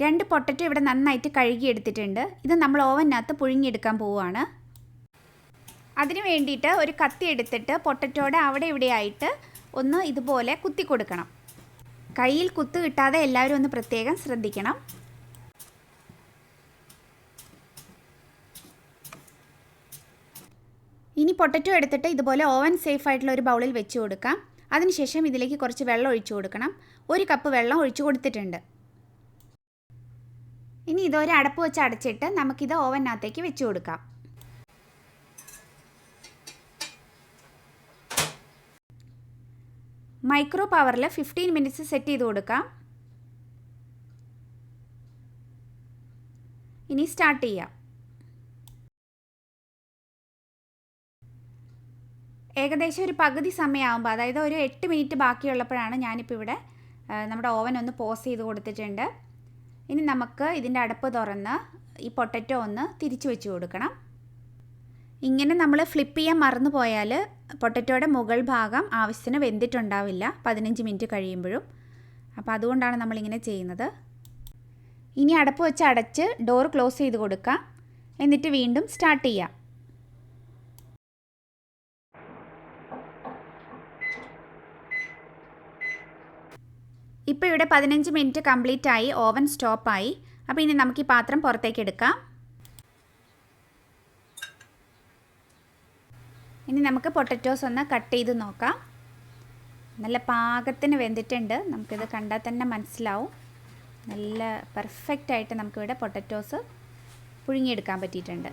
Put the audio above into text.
2 potato ഇവിടെ നന്നായിട്ട് കഴുകിയെടുത്തിട്ടുണ്ട്. ഇത് നമ്മൾ ഓവനകത്ത് പുഴുങ്ങിയെടുക്കാൻ പോവുകയാണ്. അതിന് വേണ്ടിയിട്ട് ഒരു കത്തി എടുത്തിട്ട് പൊട്ടറ്റോയുടെ അവിടെ ഇവിടെയായിട്ട് ഒന്ന് ഇതുപോലെ കുത്തി കൊടുക്കണം. കയ്യിൽ കുത്ത് കിട്ടാതെ എല്ലാവരും ഒന്ന് പ്രത്യേകം ശ്രദ്ധിക്കണം. ഇനി പൊട്ടറ്റോ എടുത്തിട്ട് ഇതുപോലെ ഓവൻ സേഫ് ആയിട്ടുള്ള ഒരു ബൗളിൽ വെച്ച് കൊടുക്കാം. അതിനുശേഷം ഇതിലേക്ക് കുറച്ച് വെള്ളം ഒഴിച്ചു കൊടുക്കണം. 1 കപ്പ് വെള്ളം ഒഴിച്ചു കൊടുത്തിട്ടുണ്ട്. ഇനി ഇതൊരു അടപ്പ് വെച്ച് അടച്ചിട്ട് നമുക്കിത് ഓവനകത്തേക്ക് വെച്ച് കൊടുക്കാം. മൈക്രോ പവറിൽ 15 മിനിറ്റ്സ് സെറ്റ് ചെയ്ത് കൊടുക്കാം. ഇനി സ്റ്റാർട്ട് ചെയ്യാം. ഏകദേശം ഒരു പകുതി സമയമാകുമ്പോൾ, അതായത് ഒരു 8 മിനിറ്റ് ബാക്കിയുള്ളപ്പോഴാണ് ഞാനിപ്പോൾ ഇവിടെ നമ്മുടെ ഓവൻ ഒന്ന് പോസ് ചെയ്ത് കൊടുത്തിട്ടുണ്ട്. ഇനി നമുക്ക് ഇതിൻ്റെ അടപ്പ് തുറന്ന് ഈ പൊട്ടറ്റോ ഒന്ന് തിരിച്ചു വെച്ച് കൊടുക്കണം. ഇങ്ങനെ നമ്മൾ ഫ്ലിപ്പ് ചെയ്യാൻ മറന്നു പോയാൽ പൊട്ടറ്റോയുടെ മുകൾ ഭാഗം ആവശ്യത്തിന് വെന്തിട്ടുണ്ടാവില്ല 15 മിനിറ്റ് കഴിയുമ്പോഴും. അപ്പോൾ അതുകൊണ്ടാണ് നമ്മളിങ്ങനെ ചെയ്യുന്നത്. ഇനി അടപ്പ് വെച്ച് അടച്ച് ഡോർ ക്ലോസ് ചെയ്ത് കൊടുക്കാം. എന്നിട്ട് വീണ്ടും സ്റ്റാർട്ട് ചെയ്യാം. ഇപ്പോൾ ഇവിടെ 15 മിനിറ്റ് കംപ്ലീറ്റ് ആയി, ഓവൻ സ്റ്റോപ്പായി. അപ്പോൾ ഇനി നമുക്ക് ഈ പാത്രം പുറത്തേക്ക് എടുക്കാം. ഇനി നമുക്ക് പൊട്ടറ്റോസ് ഒന്ന് കട്ട് ചെയ്ത് നോക്കാം. നല്ല പാകത്തിന് വെന്തിട്ടുണ്ട്. നമുക്കിത് കണ്ടാൽ തന്നെ മനസ്സിലാവും. നല്ല പെർഫെക്റ്റായിട്ട് നമുക്കിവിടെ പൊട്ടറ്റോസ് പുഴുങ്ങിയെടുക്കാൻ പറ്റിയിട്ടുണ്ട്.